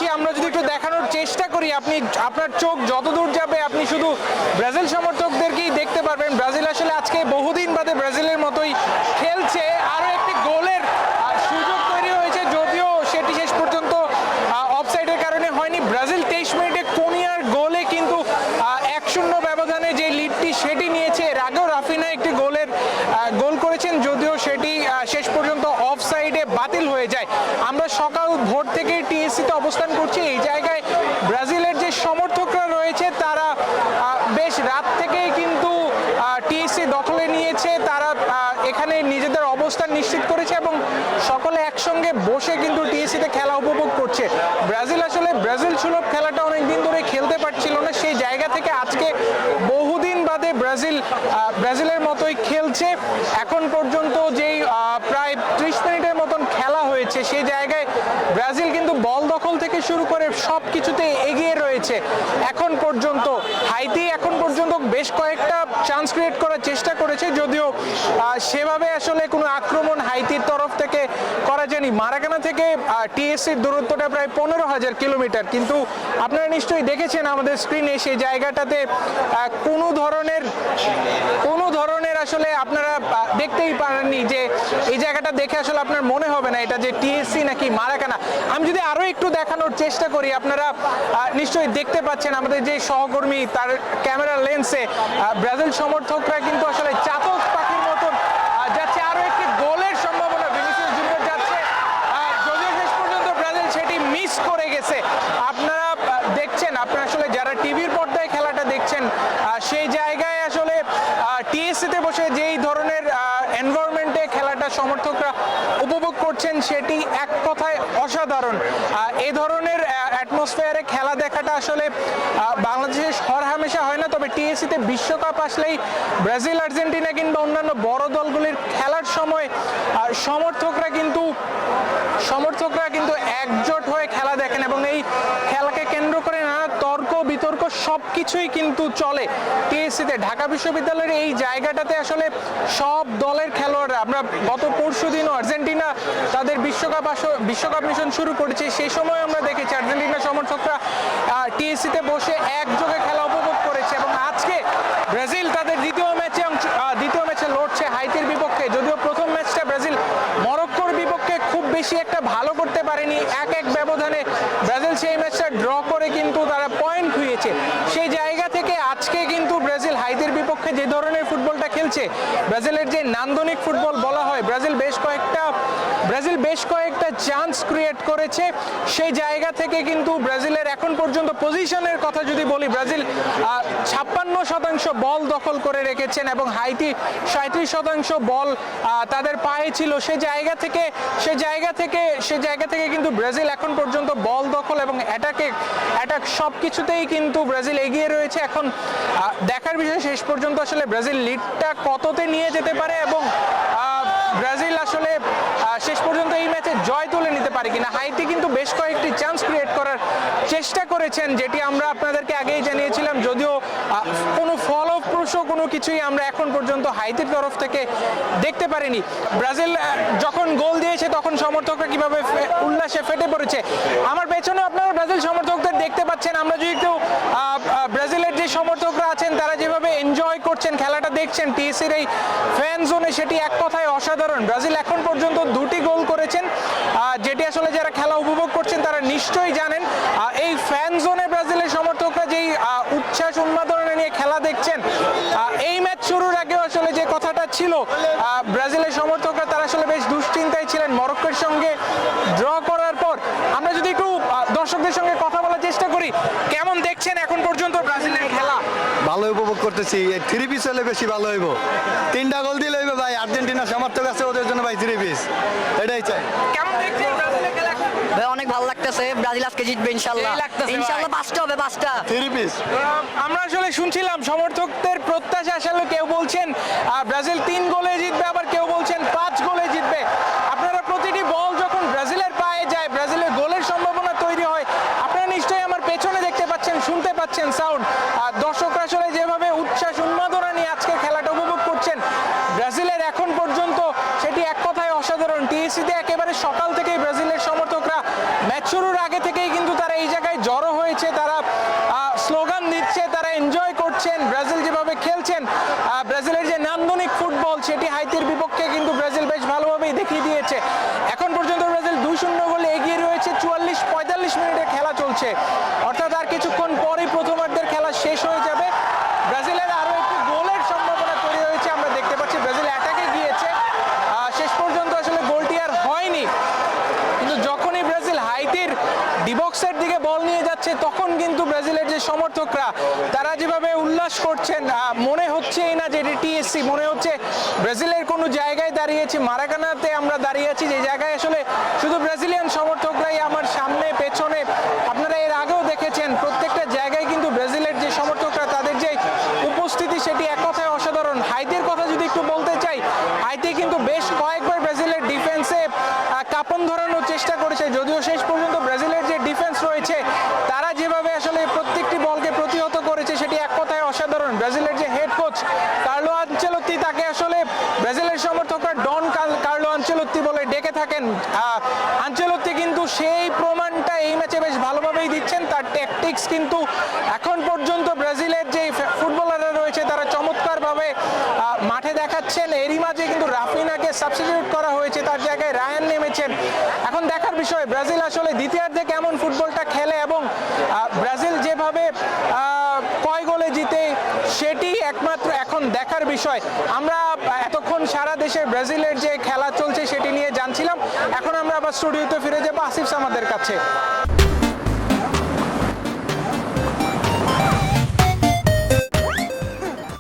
পেয়েছি। আমরা যদি একটু দেখানোর চেষ্টা করি, আপনার চোখ যতদূর যাবে আপনি শুধু ব্রাজিল সমর্থকদেরকেই দেখতে পারবেন। ব্রাজিল আসলে আজকে বহুদিন বাদে ব্রাজিলের মতোই খেলছে। আরও একটি গোলের সুযোগ তৈরি হয়েছে, যদিও সেটি শেষ পর্যন্ত অফসাইডের কারণে হয়নি। ব্রাজিল 23 মিনিটে কোনিয়ার গোলে কিন্তু 1-0 ব্যবধানে যে লিডটি সেটি নিয়েছে। এর আগেও রাফিনা একটি গোল করেছেন, যদিও সেটি শেষ পর্যন্ত অফসাইডে বাতিল হয়ে যায়। আমরা সকাল ভোর থেকে টিএসসিতে অবস্থান করছি। এই জায়গায় ব্রাজিলের যে সমর্থকরা রয়েছে তারা বেশ রাত থেকেই কিন্তু টিএসসি দখলে নিয়েছে। তারা এখানে নিজেদের অবস্থান নিশ্চিত করেছে এবং সকলে একসঙ্গে বসে কিন্তু টিএসসিতে খেলা উপভোগ করছে। ব্রাজিল সুলভ খেলাটা অনেকদিন ধরে খেলতে পারছিল না, সেই জায়গা থেকে আজকে বহুদিন বাদে ব্রাজিলের মতোই খেলছে। এখন পর্যন্ত যেই প্রায় 30 মিনিটের মতন খেলা হয়েছে, সেই জায়গায় ব্রাজিল কিন্তু বল দখল থেকে শুরু করে সব কিছুতে এগিয়ে রয়েছে এখন পর্যন্ত। হাইতি এখন পর্যন্ত বেশ কয়েকটা চান্স ক্রিয়েট করার চেষ্টা করেছে, যদিও সেভাবে আসলে কোনো আক্রমণ হাইতির তরফ থেকে করা যায়নি। মারাকানা থেকে টিএসসির দূরত্বটা প্রায় 15,000 কিলোমিটার, কিন্তু আপনারা নিশ্চয়ই দেখেছেন আমাদের স্ক্রিনে সেই জায়গাটাতে কোনো ধরনের আসলে আপনারা দেখতেই পারেননি যে এই জায়গাটা দেখে আসলে আপনার মনে হবে না এটা যে টিএসসি নাকি মারাকানা। আমি যদি আরো একটু দেখানোর চেষ্টা করি, আপনারা নিশ্চয়ই দেখতে পাচ্ছেন আমাদের যে সহকর্মী তার ক্যামেরা লেন্সে ব্রাজিল সমর্থকরা কিন্তু আসলে চাতক পাখির মতন যাচ্ছে। আরো একটি গোলের সম্ভাবনা, ভিনিসিয়াস জুনিয়র যাচ্ছে, যদিও শেষ পর্যন্ত ব্রাজিল সেটি মিস করে গেছে। আপনারা দেখছেন, আপনারা আসলে যারা টিভির পর্দায় খেলাটা দেখছেন, সেই জায়গায় আসলে টিএসসিতে বসে যেই ধরনের এনভায়রনমেন্টে খেলাটা সমর্থকরা উপভোগ করছেন সেটি এক কথায় অসাধারণ। এই ধরনের অ্যাটমসফিয়ারে খেলা দেখাটা আসলে বাংলাদেশে হরহামেশা হয় না, তবে টিএসসিতে বিশ্বকাপ আসলেই ব্রাজিল, আর্জেন্টিনা কিংবা অন্যান্য বড় দলগুলির খেলার সময় সমর্থকরা কিন্তু একজোট হয়ে খেলা দেখেন এবং এই খেলাকে কেন্দ্র করে নানা তর্ক বিতর্ক সবকিছুই কিন্তু চলে টিএসসিতে। ঢাকা বিশ্ববিদ্যালয়ের এই জায়গাটাতে আসলে সব দলের খেলোয়াড়রা, আমরা গত পরশুদিনও আর্জেন্টিনা তাদের বিশ্বকাপ মিশন শুরু করেছে, সেই সময় আমরা দেখেছি আর্জেন্টিনা সমর্থকরা টিএসসিতে বসে একযোগে খেলা উপভোগ করেছে। এবং আজকে ব্রাজিল তাদের দ্বিতীয় ম্যাচে লড়ছে হাইতির বিপক্ষে। যদিও প্রথম ম্যাচটা ব্রাজিল মরক্কোর বিপক্ষে খুব বেশি একটা ভালো করতে পারেনি, 1-1 ব্যবধানে ব্রাজিল সেই ম্যাচটা ড্র করে কিন্তু তারা পয়েন্ট খুঁজেছে। সেই জায়গা থেকে আজকে কিন্তু ব্রাজিল হাইতির বিপক্ষে যে ধরনের ফুটবলটা খেলছে, ব্রাজিলের যে নান্দনিক ফুটবল বলা হয়, ব্রাজিল বেশ কয়েকটা চান্স ক্রিয়েট করেছে। সেই জায়গা থেকে কিন্তু ব্রাজিলের এখন পর্যন্ত পজিশনের কথা যদি বলি, ব্রাজিল 56% বল দখল করে রেখেছেন এবং হাইতি 37% বল তাদের পায়ে ছিল। সেই জায়গা থেকে কিন্তু ব্রাজিল এখন পর্যন্ত বল দখল এবং অ্যাটাক সবকিছুতেই কিন্তু ব্রাজিল এগিয়ে রয়েছে। এখন দেখার বিষয় শেষ পর্যন্ত আসলে ব্রাজিল লিডটা কততে নিয়ে যেতে পারে এবং ব্রাজিল আসলে শেষ পর্যন্ত এই ম্যাচে জয় তুলে নিতে পারে কিনা। হাইতি কিন্তু বেশ কয়েকটি চান্স ক্রিয়েট করার চেষ্টা করেছেন, যেটি আমরা আপনাদেরকে আগেই জানিয়েছিলাম, যদিও কোনো ফলপ্রসূ কোনো কিছুই আমরা এখন পর্যন্ত হাইতির তরফ থেকে দেখতে পারিনি। ব্রাজিল যখন গোল দিয়েছে তখন সমর্থকরা কিভাবে উল্লাসে ফেটে পড়েছে। আমার পেছনে আপনারা ব্রাজিল সমর্থকদের দেখতে পাচ্ছেন। আমরা যদি একটু ব্রাজিলের যে সমর্থকরা আছেন তারা যেভাবে এনজয় করছেন, খেলাটা দেখছেন টিএসসির এই ফ্যান জোনে, সেটি এক কথায় অসাধারণ। ব্রাজিল এখন পর্যন্ত 2টি গোল করেছেন, যেটি আসলে যারা খেলা উপভোগ করছেন তারা নিশ্চয়ই জানেন। এই ফ্যান জোনে ব্রাজিলের সমর্থকরা যেই উচ্ছ্বাস উন্মাদনা নিয়ে খেলা দেখছেন, এই ম্যাচ শুরুর আগেও আসলে যে কথাটা ছিল, ব্রাজিলের সমর্থকরা তারা আসলে বেশ দুশ্চিন্তায় ছিলেন মরক্কোর সঙ্গে ড্র করার পর। আমরা যদি একটু দর্শকদের সঙ্গে কথা বলার চেষ্টা করি, কেমন দেখছেন এখন পর্যন্ত ব্রাজিলের খেলা? ভালো উপভোগ করতেছি। 3 পিস হলে বেশি ভালো হইব, 3টা গোল দিলে হইবে ভাই। আর্জেন্টিনা সমর্থক আছে, ওদের জন্য ভাই 3 পিস, এটাই চাই। কেমন দেখছেন ব্রাজিলের খেলা? ভাই অনেক ভালো লাগতেছে, ব্রাজিল আজকে জিতবে ইনশাআল্লাহ। ইনশাআল্লাহ 5টা হবে, 5টা 3 পিস। আমরা আসলে শুনছিলাম সমর্থকদের প্রত্যাশা, আসলে কেউ বলছেন ব্রাজিল 3 গোলে জিতবে, আবার কেউ বলছেন 5 গোলে জিতবে। আপনারা প্রতিটি বল যখন ব্রাজিলের পায়ে যায়, ব্রাজিলের গোলের সম্ভাবনা তৈরি হয়। আপনারা নিশ্চয়ই আমার পেছনে দেখতে পাচ্ছেন, শুনতে পাচ্ছেন সাউন্ড। দর্শকরা আসলে যেভাবে উচ্ছ্বাস উন্মাদনা নিয়ে আজকে খেলাটা উপভোগ করছেন, ব্রাজিলের এখন পর্যন্ত সেটি এক কথায় অসাধারণ। টিএসসিতে একেবারে সকাল থেকেই ব্রাজিলের সমর্থকরা ম্যাচ শুরুর আগে থেকেই কিন্তু তারা এই জায়গায় জড়ো হয়েছে, তারা স্লোগান দিচ্ছে, তারা এনজয় করছেন ব্রাজিল যেভাবে খেলছেন। ব্রাজিলের যে নান্দনিক ফুটবল সেটি হাইতির বিপক্ষে কিন্তু ব্রাজিল বেশ ভালোভাবেই দেখিয়ে দিয়েছে। এখন পর্যন্ত ব্রাজিল 2-0 গোলে এগিয়ে রয়েছে। 44-45 মিনিটের খেলা চলছে, অর্থাৎ আর কিছুক্ষণ পরেই প্রথমার্ধের খেলা শেষ হয়ে যাবে। ব্রাজিলের আরো একটি গোলের সম্ভাবনা তৈরি হয়েছে, আমরা দেখতে পাচ্ছি ব্রাজিল অ্যাটাকে গিয়েছে, শেষ পর্যন্ত আসলে গোলটি আর হয়নি। কিন্তু যখনই ব্রাজিল হাইতির ডিবক্সের দিকে বল নিয়ে যাচ্ছে তখন কিন্তু ব্রাজিলের যে সমর্থকরা তারা যেভাবে উল্লাস করছেন, মনে হচ্ছেই না যে এটি টিএসসি, মনে হচ্ছে ব্রাজিলের কোনো জায়গায় দাঁড়িয়েছি, মারাকানাতে আমরা দাঁড়িয়ে আছি, যে জায়গায় আসলে শুধু ব্রাজিলিয়ান সমর্থকরাই। আমার সামনে পেছনে আপনারা এর আগেও দেখেছেন প্রত্যেকটা জায়গায় কিন্তু ব্রাজিলের যে সমর্থকরা তাদের যে উপস্থিতি সেটি এক কথায় অসাধারণ। হাইতির কথা যদি একটু বলতে চাই, হাইতি কিন্তু বেশ কয়েকবার ব্রাজিলের ডিফেন্সে কাঁপন ধরানোর চেষ্টা করেছে, যদিও শেষ পর্যন্ত ব্রাজিলের যে ডিফেন্স রয়েছে তারা যেভাবে আসলে প্রত্যেকটি বলকে প্রতিহত করেছে সেটি এক কথায় অসাধারণ। ব্রাজিলের যে হেড কোচ কার্লো আনচেলত্তি, তাকে আসলে ব্রাজিলের সমর্থকরা ডন কার্লো আনচেলত্তি বলে ডেকে থাকেন। আনচেলত্তি কিন্তু সেই প্রমাণটা এই ম্যাচে বেশ ভালোভাবেই দিচ্ছেন। তার ট্যাকটিক্স কিন্তু এখন পর্যন্ত ব্রাজিলের যে ফুটবলাররা রয়েছে তারা চমৎকারভাবে মাঠে দেখাচ্ছেন। এরই মাঝে কিন্তু রাফিনাকে সাবস্টিটিউট করা হয়েছে, তার জায়গায় রায়ান নেমেছেন। এখন দেখার বিষয় ব্রাজিল আসলে দ্বিতীয়ার্ধে কেমন ফুটবলটা খেলে এবং ব্রাজিল যেভাবে কয় গোলে জিতে সেটি একমাত্র এখন দেখার বিষয়। আমরা এতক্ষণ সারা দেশের ব্রাজিলের যে খেলা চলছে সেটি নিয়ে জানছিলাম, এখন আমরা আবার স্টুডিওতে ফিরে যাবো আসিফ সামাদের কাছে।